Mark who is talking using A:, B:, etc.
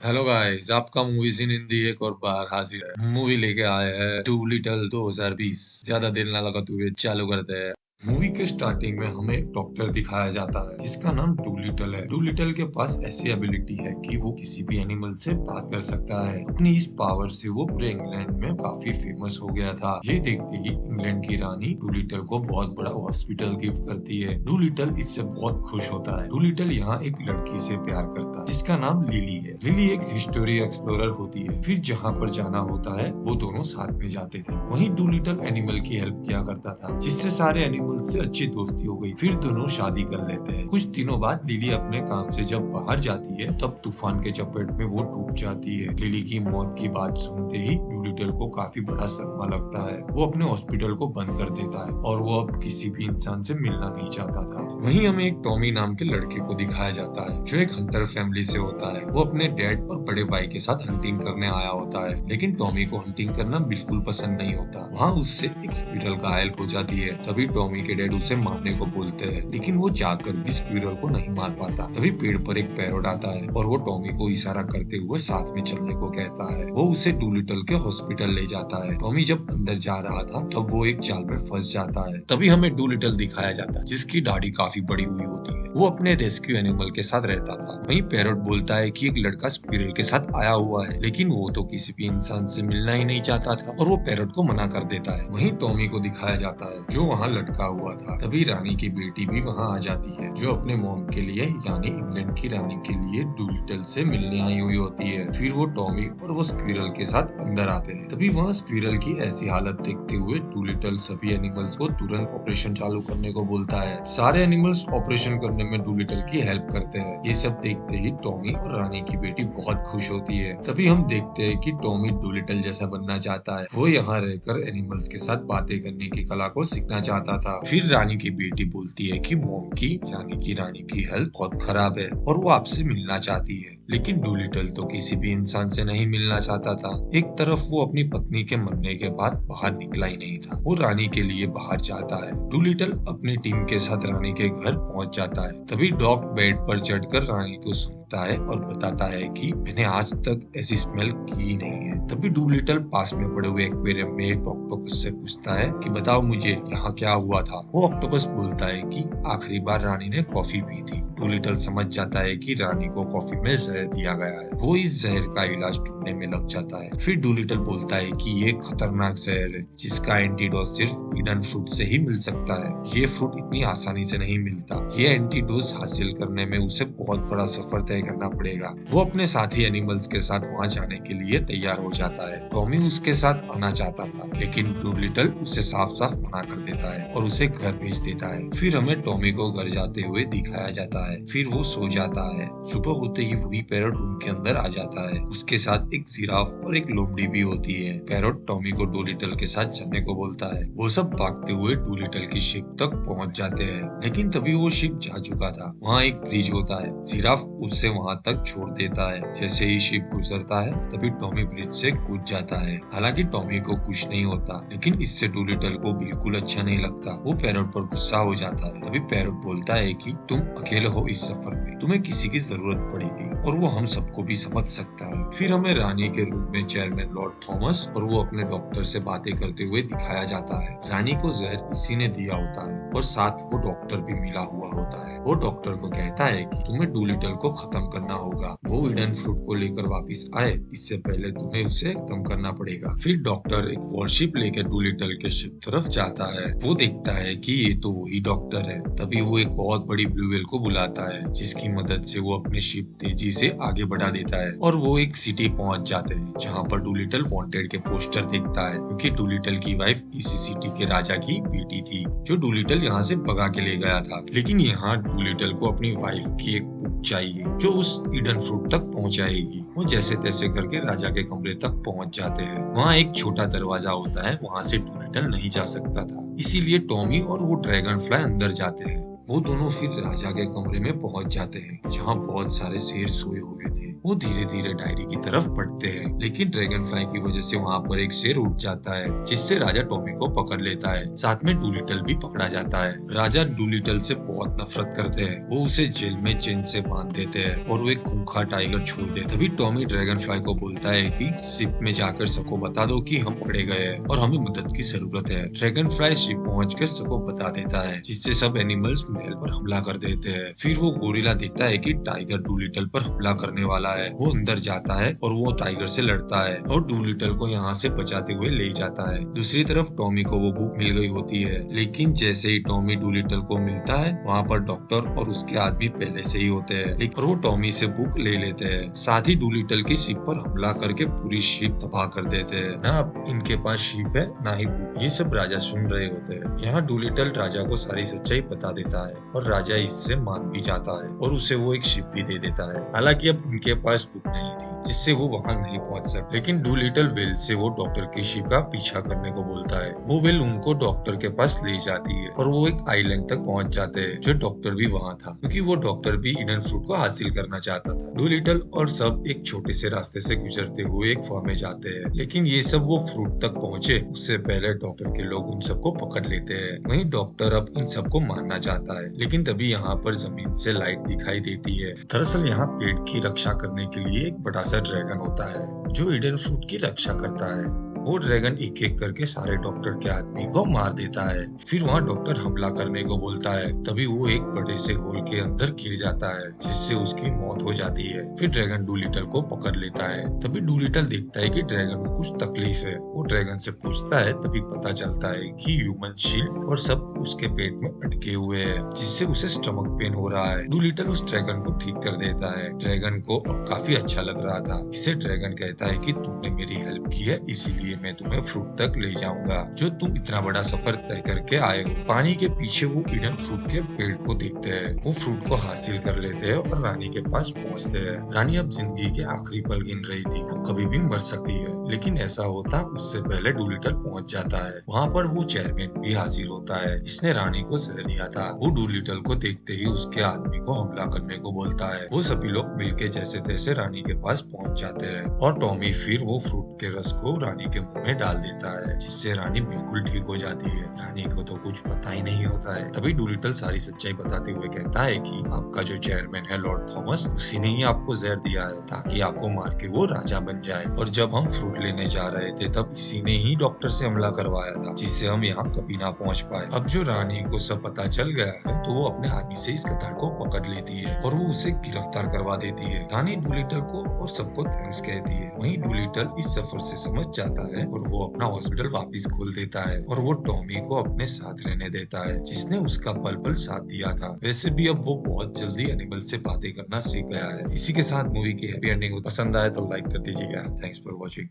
A: Hello guys, आपका movies इन हिंदी एक और बार हाजिर है। मूवी लेके आए हैं टू लिटिल 2020। ज्यादा देर ना लगा हुए चालू करते हैं। मूवी के स्टार्टिंग में हमें एक डॉक्टर दिखाया जाता है जिसका नाम डूलिटल है। डूलिटल के पास ऐसी एबिलिटी है कि वो किसी भी एनिमल से बात कर सकता है। अपनी इस पावर से वो पूरे इंग्लैंड में काफी फेमस हो गया था। ये देखते ही इंग्लैंड की रानी डूलिटल को बहुत बड़ा हॉस्पिटल गिफ्ट करती है। डूलिटल इससे बहुत खुश होता है। डूलिटल यहाँ एक लड़की से प्यार करता है जिसका नाम लिली है। लिली एक हिस्टोरी एक्सप्लोरर होती है। फिर जहाँ पर जाना होता है वो दोनों साथ में जाते थे। वहीं डूलिटल एनिमल की हेल्प किया करता था जिससे सारे एनिमल से अच्छी दोस्ती हो गई। फिर दोनों शादी कर लेते हैं। कुछ दिनों बाद लिली अपने काम से जब बाहर जाती है तब तूफान के चपेट में वो डूब जाती है। लिली की मौत की बात सुनते ही डूलिटल को काफी बड़ा सदमा लगता है। वो अपने हॉस्पिटल को बंद कर देता है और वो अब किसी भी इंसान से मिलना नहीं चाहता था। वहीं हमें एक टॉमी नाम के लड़के को दिखाया जाता है जो एक हंटर फैमिली से होता है। वो अपने डैड और बड़े भाई के साथ हंटिंग करने आया होता है, लेकिन टॉमी को हंटिंग करना बिल्कुल पसंद नहीं होता। वहाँ उससे एक स्क्विरल घायल हो जाती है। तभी टॉमी के डैड उसे मारने को बोलते हैं, लेकिन वो चाहकर भी स्क्विरल को नहीं मार पाता। तभी पेड़ पर एक पैरोट आता है और वो टॉमी को इशारा करते हुए साथ में चलने को कहता है। वो उसे डूलिटल के हॉस्पिटल ले जाता है। टॉमी जब अंदर जा रहा था तब वो एक जाल में फंस जाता है। तभी हमें डूलिटल दिखाया जाता है जिसकी दाढ़ी काफी बड़ी हुई होती है। वो अपने रेस्क्यू एनिमल के साथ रहता था। वहीं पैरोट बोलता है कि एक लड़का स्क्विरल के साथ आया हुआ है, लेकिन वो तो किसी भी इंसान से मिलना ही नहीं चाहता था और वो पैरोट को मना कर देता है। वहीं टॉमी को दिखाया जाता है जो वहाँ लटका हुआ था। तभी रानी की बेटी भी वहाँ आ जाती है जो अपने मॉम के लिए यानी इंग्लैंड की रानी के लिए डूलिटल से मिलने आई हुई होती है। फिर वो टॉमी और वो स्क्विरल के साथ अंदर आते हैं। तभी वहाँ स्क्विरल की ऐसी हालत देखते हुए डूलिटल सभी एनिमल्स को तुरंत ऑपरेशन चालू करने को बोलता है। सारे एनिमल्स ऑपरेशन करने में डूलिटल की हेल्प करते हैं। ये सब देखते ही टॉमी और रानी की बेटी बहुत खुश होती है। तभी हम देखते हैं कि टॉमी डूलिटल जैसा बनना चाहता है। वो यहाँ रहकर एनिमल्स के साथ बातें करने की कला को सीखना चाहता था। फिर रानी की बेटी बोलती है कि मॉम की यानी कि रानी की हेल्थ बहुत खराब है और वो आपसे मिलना चाहती है, लेकिन डूलिटल तो किसी भी इंसान से नहीं मिलना चाहता था। एक तरफ वो अपनी पत्नी के मरने के बाद बाहर निकला ही नहीं था। वो रानी के लिए बाहर जाता है। डूलिटल अपनी टीम के साथ रानी के घर पहुंच जाता है। तभी डॉग बेड पर चढ़कर रानी को सुनता है और बताता है कि मैंने आज तक ऐसी स्मेल की ही नहीं है। तभी डूलिटल पास में पड़े हुए एक्वेरियम में एक ऑक्टोपस से पूछता है कि बताओ मुझे यहाँ क्या हुआ था। वो ऑक्टोपस बोलता है कि आखिरी बार रानी ने कॉफी पी थी। डूलिटल समझ जाता है कि रानी को कॉफी में जहर दिया गया है। वो इस जहर का इलाज ढूंढने में लग जाता है। फिर डूलिटल बोलता है कि ये खतरनाक जहर है जिसका एंटीडोज सिर्फ ईडन फ्रूट से ही मिल सकता है। ये फ्रूट इतनी आसानी से नहीं मिलता। ये एंटीडोज हासिल करने में उसे बहुत बड़ा सफर तय करना पड़ेगा। वो अपने साथी एनिमल्स के साथ वहाँ जाने के लिए तैयार हो जाता है। टॉमी उसके साथ आना चाहता था, लेकिन डूलिटल उसे साफ साफ मना कर देता है और उसे घर भेज देता है। फिर हमें टॉमी को घर जाते हुए दिखाया जाता है। फिर वो सो जाता है। सुबह होते ही वही पैरोट रूम के अंदर आ जाता है। उसके साथ एक जिराफ और एक लोमड़ी भी होती है। पैरोट टॉमी को डूलिटल के साथ जाने को बोलता है। वो सब भागते हुए डूलिटल की शिप तक पहुंच जाते हैं, लेकिन तभी वो शिप जा चुका था। वहाँ एक ब्रिज होता है। जिराफ उससे वहाँ तक छोड़ देता है। जैसे ही शिप गुजरता है तभी टॉमी ब्रिज से कूद जाता है। हालांकि टॉमी को कुछ नहीं होता, लेकिन इससे डूलिटल को बिल्कुल अच्छा नहीं लगता। वो पैरोट पर गुस्सा हो जाता है। तभी पैरोट बोलता है कि तुम अकेले हो इस सफर में, तुम्हें किसी की जरूरत पड़ेगी और वो हम सबको भी समझ सकता है। फिर हमें रानी के रूम में चेयरमैन लॉर्ड थॉमस और वो अपने डॉक्टर से बातें करते हुए दिखाया जाता है। रानी को जहर इसी ने दिया होता है और साथ वो डॉक्टर भी मिला हुआ होता है। वो डॉक्टर को कहता है कि तुम्हें डूलिटल को खत्म करना होगा। वो ईडन फ्रूट को लेकर वापिस आए इससे पहले तुम्हें उसे खत्म करना पड़ेगा। फिर डॉक्टर एक वॉरशिप लेकर डूलिटल के शिप तरफ जाता है। वो देखता है कि ये तो वही डॉक्टर है। तभी वो एक बहुत बड़ी ब्लू व्हेल को बुलाता है जिसकी मदद से वो अपनी शिप तेजी से आगे बढ़ा देता है और वो एक सिटी पहुंच जाते हैं जहाँ पर डूलिटल वांटेड के पोस्टर देखता है, क्योंकि डूलिटल की वाइफ इसी सिटी के राजा की बेटी थी जो डूलिटल यहाँ से भगा के ले गया था। लेकिन यहाँ डूलिटल को अपनी वाइफ की एक बुक चाहिए जो उस ईडन फ्रूट तक पहुँचाएगी। वो जैसे तैसे करके राजा के कमरे तक पहुँच जाते हैं। वहाँ एक छोटा दरवाजा होता है, वहाँ से डूलिटल नहीं जा सकता था, इसीलिए टॉमी और वो ड्रैगन फ्लाई अंदर जाते हैं। वो दोनों फिर राजा के कमरे में पहुंच जाते हैं, जहाँ बहुत सारे शेर सोए हुए थे। वो धीरे धीरे डायरी की तरफ बढ़ते हैं, लेकिन ड्रैगन फ्लाई की वजह से वहाँ पर एक शेर उठ जाता है, जिससे राजा टॉमी को पकड़ लेता है। साथ में डूलिटल भी पकड़ा जाता है। राजा डूलिटल से बहुत नफरत करते हैं। वो उसे जेल में चेन से बांध देते हैं और वो एक खूंखार टाइगर छोड़ देते। तभी टॉमी ड्रैगन फ्लाई को बोलता है कि शिप में जाकर सबको बता दो कि हम पकड़े गए हैं और हमें मदद की जरूरत है। ड्रैगन फ्लाई शिप पहुंचकर सबको बता देता है, जिससे सब एनिमल्स महल पर हमला कर देते हैं। फिर वो गोरिल्ला देखता है कि टाइगर डूलिटल पर हमला करने वाला है। वो अंदर जाता है और वो टाइगर से लड़ता है और डूलिटल को यहाँ से बचाते हुए ले जाता है। दूसरी तरफ टॉमी को वो बुक मिल गई होती है, लेकिन जैसे ही टॉमी डूलिटल को मिलता है, वहाँ पर डॉक्टर और उसके आदमी पहले से ही होते हैं, लेकिन वो टॉमी से बुक ले लेते हैं। साथ ही डूलिटल की शिप पर हमला करके पूरी शिप तबाह कर देते हैं। ना अब इनके पास शिप है, ना ही बुक। ये सब राजा सुन रहे होते हैं। यहाँ डूलिटल राजा को सारी सच्चाई बता देता है और राजा इससे मान भी जाता है और उसे वो एक शिप भी दे देता है। हालांकि अब उनके पास बुक नहीं थी, जिससे वो वहाँ नहीं पहुँच सकते, लेकिन डूलिटल वेल से वो डॉक्टर की शिप का पीछा करने को बोलता है। वो वेल उनको डॉक्टर के पास ले जाती है और वो एक आइलैंड तक पहुँच जाते हैं, जो डॉक्टर भी वहाँ था, क्योंकि वो डॉक्टर भी ईडन फ्रूट को हासिल करना चाहता था। डूलिटल और सब एक छोटे से रास्ते से गुजरते हुए एक फार्म में जाते हैं, लेकिन ये सब वो फ्रूट तक पहुँचे उससे पहले डॉक्टर के लोग उन सबको पकड़ लेते हैं। वहीं डॉक्टर अब इन सबको मारना चाहता है, लेकिन तभी यहाँ पर जमीन से लाइट दिखाई देती है। दरअसल यहाँ पेड़ की रक्षा करने के लिए एक बड़ा सा ड्रैगन होता है, जो ईडन फ्रूट की रक्षा करता है। वो ड्रैगन एक एक करके सारे डॉक्टर के आदमी को मार देता है। फिर वहाँ डॉक्टर हमला करने को बोलता है, तभी वो एक बड़े से होल के अंदर गिर जाता है, जिससे उसकी मौत हो जाती है। फिर ड्रैगन डूलिटल को पकड़ लेता है। तभी डूलिटल देखता है कि ड्रैगन को कुछ तकलीफ है। वो ड्रैगन से पूछता है, तभी पता चलता है कि ह्यूमन शील्ड और सब उसके पेट में अटके हुए है, जिससे उसे स्टमक पेन हो रहा है। डूलिटल उस ड्रैगन को ठीक कर देता है। ड्रैगन को अब काफी अच्छा लग रहा था। इसे ड्रैगन कहता है कि तुमने मेरी हेल्प की है, इसीलिए मैं तुम्हें फ्रूट तक ले जाऊंगा, जो तुम इतना बड़ा सफर तय करके आए हो। पानी के पीछे वो ईडन फ्रूट के पेड़ को देखते हैं। वो फ्रूट को हासिल कर लेते हैं और रानी के पास पहुंचते हैं। रानी अब जिंदगी के आखिरी पल गिन रही थी। वो कभी भी मर सकती है, लेकिन ऐसा होता उससे पहले डूलिटल पहुंच जाता है। वहाँ पर वो चेयरमैन भी हाजिर होता है, जिसने रानी को जहर दिया था। वो डूलिटल को देखते ही उसके आदमी को हमला करने को बोलता है। वो सभी लोग मिलके जैसे तैसे रानी के पास पहुंच जाते हैं और टॉमी फिर वो फ्रूट के रस को रानी के मुंह में डाल देता है, जिससे रानी बिल्कुल ठीक हो जाती है। रानी को तो कुछ पता ही नहीं होता है। तभी डूलिटल सारी सच्चाई बताते हुए कहता है कि आपका जो चेयरमैन है लॉर्ड थॉमस, उसी ने ही आपको जहर दिया है ताकि आपको मार के वो राजा बन जाए। और जब हम फ्रूट लेने जा रहे थे, तब इसी ने ही डॉक्टर से हमला करवाया था, जिससे हम यहाँ कभी ना पहुँच पाए। अब जो रानी को सब पता चल गया है, तो वो अपने आदमी से इस गधार को पकड़ लेती है और वो उसे गिरफ्तार करवा देती है। रानी डूलिटल को और सबको थैंक्स कहती है। वहीं डूलिटल इस सफर से समझ जाता है और वो अपना हॉस्पिटल वापस खोल देता है और वो टॉमी को अपने साथ रहने देता है, जिसने उसका पल पल साथ दिया था। वैसे भी अब वो बहुत जल्दी एनिमल से बातें करना सीख गया है। इसी के साथ मूवी की हैप्पी एंडिंग पसंद आए तो लाइक कर दीजिएगा। Thanks for watching.